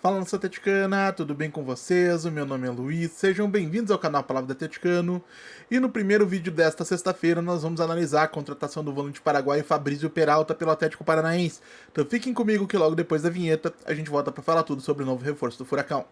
Fala, nação atleticana, tudo bem com vocês? O meu nome é Luiz, sejam bem-vindos ao canal Palavra do Atleticano. E no primeiro vídeo desta sexta-feira nós vamos analisar a contratação do volante paraguaio Fabrício Peralta pelo Atlético Paranaense. Então fiquem comigo que logo depois da vinheta a gente volta para falar tudo sobre o novo reforço do Furacão.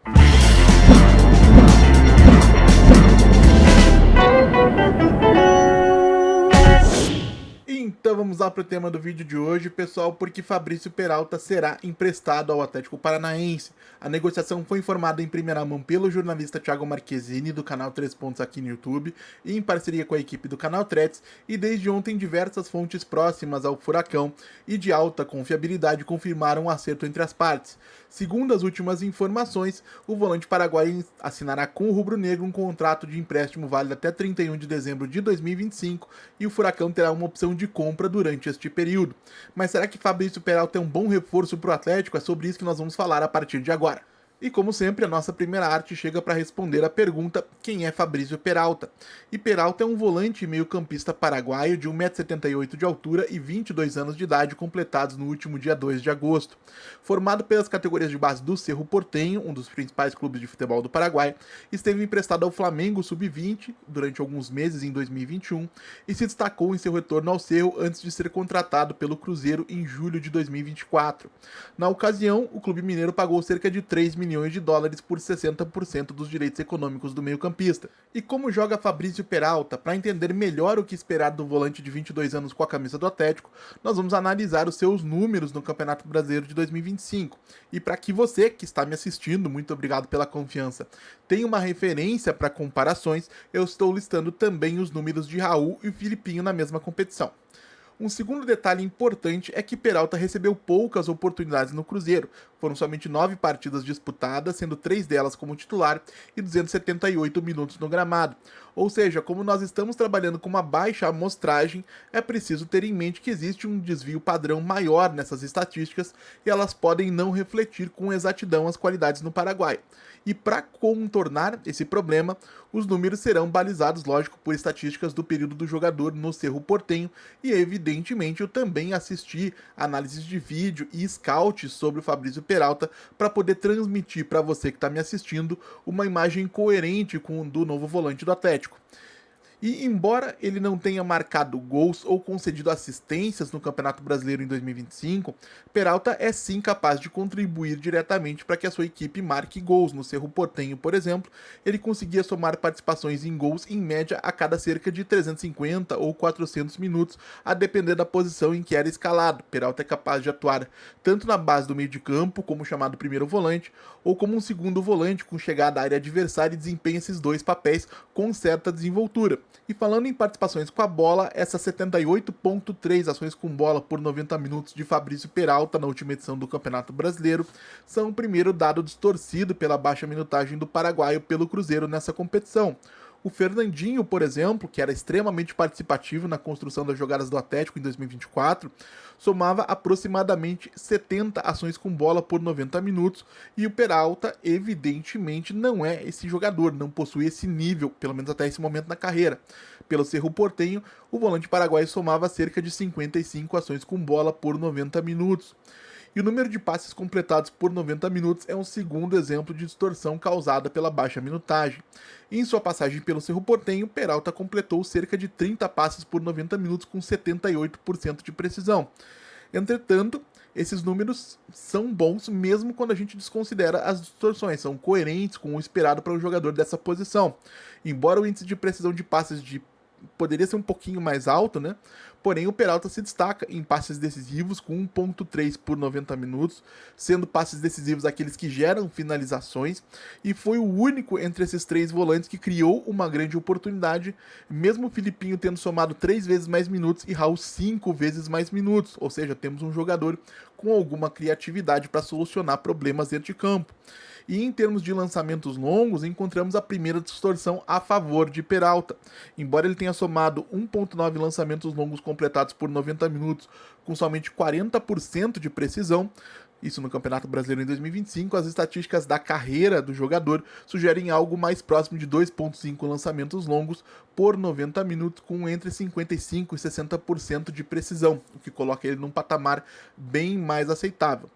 Então vamos lá para o tema do vídeo de hoje, pessoal, porque Fabrício Peralta será emprestado ao Atlético Paranaense. A negociação foi informada em primeira mão pelo jornalista Thiago Marquezini, do canal 3 Pontos aqui no YouTube, e em parceria com a equipe do canal Threads, e desde ontem diversas fontes próximas ao Furacão e de alta confiabilidade confirmaram um acerto entre as partes. Segundo as últimas informações, o volante paraguaio assinará com o rubro-negro um contrato de empréstimo válido até 31 de dezembro de 2025 e o Furacão terá uma opção de compra durante este período. Mas será que Fabrício Peralta é um bom reforço para o Atlético? É sobre isso que nós vamos falar a partir de agora. E como sempre, a nossa primeira arte chega para responder a pergunta: quem é Fabrício Peralta? E Peralta é um volante e meio-campista paraguaio de 1,78 m de altura e 22 anos de idade, completados no último dia 2 de agosto. Formado pelas categorias de base do Cerro Porteño, um dos principais clubes de futebol do Paraguai, esteve emprestado ao Flamengo Sub-20 durante alguns meses em 2021 e se destacou em seu retorno ao Cerro antes de ser contratado pelo Cruzeiro em julho de 2024. Na ocasião, o clube mineiro pagou cerca de 3 milhões de dólares por 60% dos direitos econômicos do meio-campista. E como joga Fabrício Peralta? Para entender melhor o que esperar do volante de 22 anos com a camisa do Atlético, nós vamos analisar os seus números no Campeonato Brasileiro de 2025. E para que você que está me assistindo, muito obrigado pela confiança, tenha uma referência para comparações, eu estou listando também os números de Raul e Filipinho na mesma competição. Um segundo detalhe importante é que Peralta recebeu poucas oportunidades no Cruzeiro. Foram somente 9 partidas disputadas, sendo 3 delas como titular e 278 minutos no gramado. Ou seja, como nós estamos trabalhando com uma baixa amostragem, é preciso ter em mente que existe um desvio padrão maior nessas estatísticas e elas podem não refletir com exatidão as qualidades no Paraguai. E para contornar esse problema, os números serão balizados, lógico, por estatísticas do período do jogador no Cerro Porteño e, evidentemente, eu também assisti análises de vídeo e scouts sobre o Fabrício Peralta para poder transmitir para você que está me assistindo uma imagem coerente com o do novo volante do Atlético. E embora ele não tenha marcado gols ou concedido assistências no Campeonato Brasileiro em 2025, Peralta é sim capaz de contribuir diretamente para que a sua equipe marque gols. No Cerro Porteño, por exemplo, ele conseguia somar participações em gols em média a cada cerca de 350 ou 400 minutos, a depender da posição em que era escalado. Peralta é capaz de atuar tanto na base do meio de campo, como chamado primeiro volante, ou como um segundo volante com chegada à área adversária e desempenha esses dois papéis com certa desenvoltura. E falando em participações com a bola, essas 78,3 ações com bola por 90 minutos de Fabrício Peralta na última edição do Campeonato Brasileiro são o primeiro dado distorcido pela baixa minutagem do paraguaio pelo Cruzeiro nessa competição. O Fernandinho, por exemplo, que era extremamente participativo na construção das jogadas do Atlético em 2024, somava aproximadamente 70 ações com bola por 90 minutos, e o Peralta, evidentemente, não é esse jogador, não possui esse nível, pelo menos até esse momento na carreira. Pelo Cerro Porteño, o volante paraguaio somava cerca de 55 ações com bola por 90 minutos. E o número de passes completados por 90 minutos é um segundo exemplo de distorção causada pela baixa minutagem. Em sua passagem pelo Cerro Porteño, Peralta completou cerca de 30 passes por 90 minutos com 78% de precisão. Entretanto, esses números são bons mesmo quando a gente desconsidera as distorções, são coerentes com o esperado para um jogador dessa posição. Embora o índice de precisão de passes poderia ser um pouquinho mais alto, né? Porém, o Peralta se destaca em passes decisivos com 1,3 por 90 minutos, sendo passes decisivos aqueles que geram finalizações, e foi o único entre esses 3 volantes que criou uma grande oportunidade, mesmo o Filipinho tendo somado 3 vezes mais minutos e Raul 5 vezes mais minutos, ou seja, temos um jogador com alguma criatividade para solucionar problemas dentro de campo. E em termos de lançamentos longos, encontramos a primeira distorção a favor de Peralta. Embora ele tenha somado 1,9 lançamentos longos completados por 90 minutos, com somente 40% de precisão, isso no Campeonato Brasileiro em 2025, as estatísticas da carreira do jogador sugerem algo mais próximo de 2,5 lançamentos longos por 90 minutos, com entre 55% e 60% de precisão, o que coloca ele num patamar bem mais aceitável.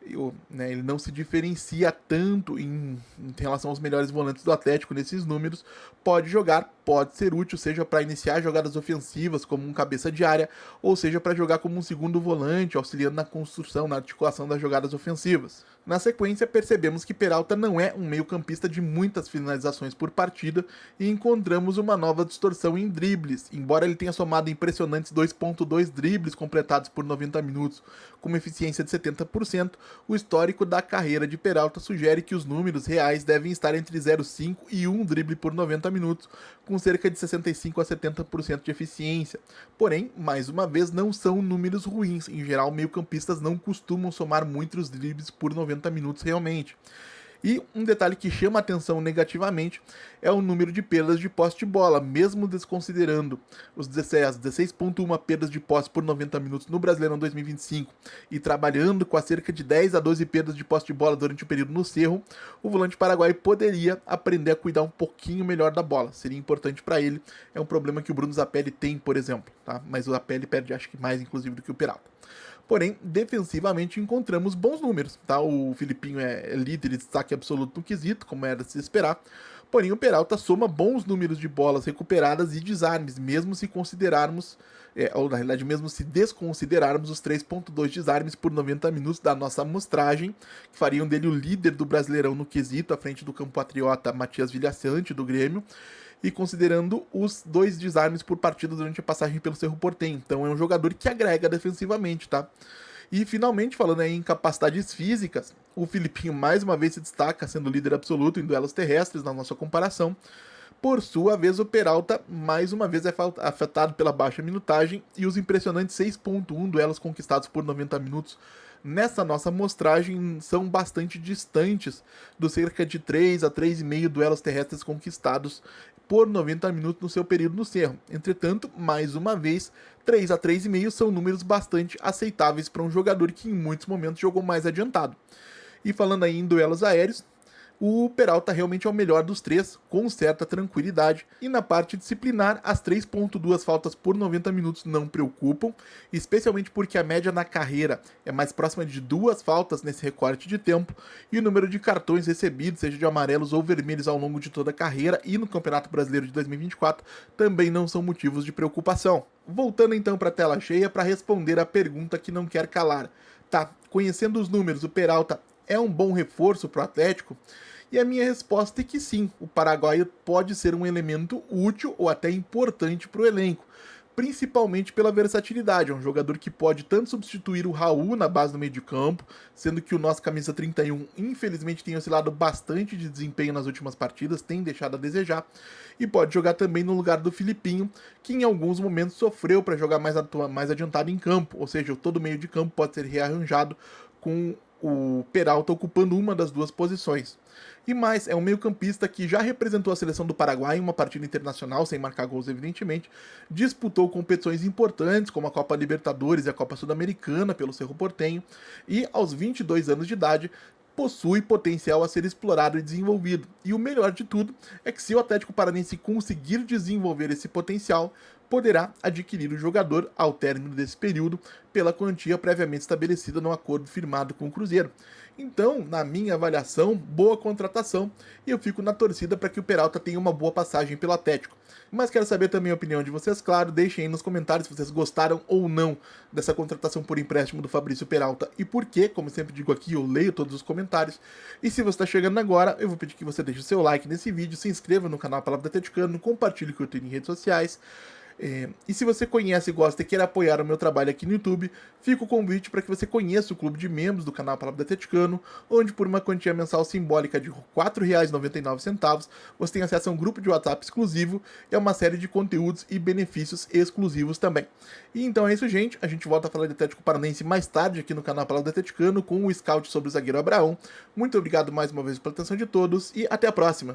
Ele não se diferencia tanto em relação aos melhores volantes do Atlético nesses números. Pode jogar, pode ser útil, seja para iniciar jogadas ofensivas como um cabeça de área, ou seja para jogar como um segundo volante, auxiliando na construção, na articulação das jogadas ofensivas. Na sequência, percebemos que Peralta não é um meio-campista de muitas finalizações por partida e encontramos uma nova distorção em dribles. Embora ele tenha somado impressionantes 2.2 dribles completados por 90 minutos, com uma eficiência de 70%, o histórico da carreira de Peralta sugere que os números reais devem estar entre 0,5 e 1 drible por 90 minutos, com cerca de 65 a 70% de eficiência. Porém, mais uma vez, não são números ruins. Em geral, meio-campistas não costumam somar muitos dribles por 90 minutos realmente. E um detalhe que chama a atenção negativamente é o número de perdas de posse de bola, mesmo desconsiderando as 16,1 perdas de posse por 90 minutos no Brasileirão 2025 e trabalhando com a cerca de 10 a 12 perdas de posse de bola durante o período no Cerro, o volante paraguaio poderia aprender a cuidar um pouquinho melhor da bola. Seria importante para ele, é um problema que o Bruno Zapelli tem, por exemplo, tá? Mas o Zapelli perde acho que mais inclusive do que o Peralta. Porém, defensivamente encontramos bons números, tá? O Filipinho é líder e destaque absoluto no quesito, como era de se esperar. Porém, o Peralta soma bons números de bolas recuperadas e desarmes, mesmo se considerarmos, ou na realidade, mesmo se desconsiderarmos os 3.2 desarmes por 90 minutos da nossa amostragem, que fariam dele o líder do Brasileirão no quesito, à frente do compatriota Matias Villaçante, do Grêmio, e considerando os 2 desarmes por partida durante a passagem pelo Cerro Porteño. Então é um jogador que agrega defensivamente, tá? E finalmente, falando aí em capacidades físicas, o Filipinho mais uma vez se destaca, sendo líder absoluto em duelos terrestres na nossa comparação. Por sua vez, o Peralta mais uma vez é afetado pela baixa minutagem e os impressionantes 6.1 duelos conquistados por 90 minutos nessa nossa amostragem são bastante distantes dos cerca de 3 a 3,5 duelos terrestres conquistados por 90 minutos no seu período no Cerro. Entretanto, mais uma vez, 3 a 3,5 são números bastante aceitáveis para um jogador que em muitos momentos jogou mais adiantado. E falando aí em duelos aéreos, o Peralta realmente é o melhor dos três, com certa tranquilidade. E na parte disciplinar, as 3.2 faltas por 90 minutos não preocupam, especialmente porque a média na carreira é mais próxima de 2 faltas nesse recorte de tempo, e o número de cartões recebidos, seja de amarelos ou vermelhos ao longo de toda a carreira e no Campeonato Brasileiro de 2024, também não são motivos de preocupação. Voltando então para a tela cheia para responder a pergunta que não quer calar. Tá, conhecendo os números, o Peralta é um bom reforço para o Atlético? E a minha resposta é que sim, o paraguaio pode ser um elemento útil ou até importante para o elenco, principalmente pela versatilidade. É um jogador que pode tanto substituir o Raul na base do meio de campo, sendo que o nosso camisa 31 infelizmente tem oscilado bastante de desempenho nas últimas partidas, tem deixado a desejar, e pode jogar também no lugar do Filipinho, que em alguns momentos sofreu para jogar mais adiantado em campo, ou seja, todo o meio de campo pode ser rearranjado com o Peralta ocupando uma das duas posições. E mais, é um meio-campista que já representou a seleção do Paraguai em uma partida internacional, sem marcar gols evidentemente, disputou competições importantes como a Copa Libertadores e a Copa Sul-Americana pelo Cerro Porteño, e aos 22 anos de idade possui potencial a ser explorado e desenvolvido. E o melhor de tudo é que se o Atlético Paranaense conseguir desenvolver esse potencial, poderá adquirir o jogador ao término desse período pela quantia previamente estabelecida no acordo firmado com o Cruzeiro. Então, na minha avaliação, boa contratação, e eu fico na torcida para que o Peralta tenha uma boa passagem pelo Atlético. Mas quero saber também a opinião de vocês, claro, deixem aí nos comentários se vocês gostaram ou não dessa contratação por empréstimo do Fabrício Peralta e por quê. Como eu sempre digo aqui, eu leio todos os comentários. E se você está chegando agora, eu vou pedir que você deixe o seu like nesse vídeo, se inscreva no canal Palavra do Atleticano, compartilhe o que eu tenho em redes sociais. E se você conhece, gosta e quer apoiar o meu trabalho aqui no YouTube, fica o convite para que você conheça o clube de membros do canal Palavra do Atleticano, onde por uma quantia mensal simbólica de R$ 4,99 você tem acesso a um grupo de WhatsApp exclusivo e a uma série de conteúdos e benefícios exclusivos também. E então é isso, gente. A gente volta a falar de Atlético Paranaense mais tarde aqui no canal Palavra do Atleticano com o scout sobre o zagueiro Abraão. Muito obrigado mais uma vez pela atenção de todos e até a próxima!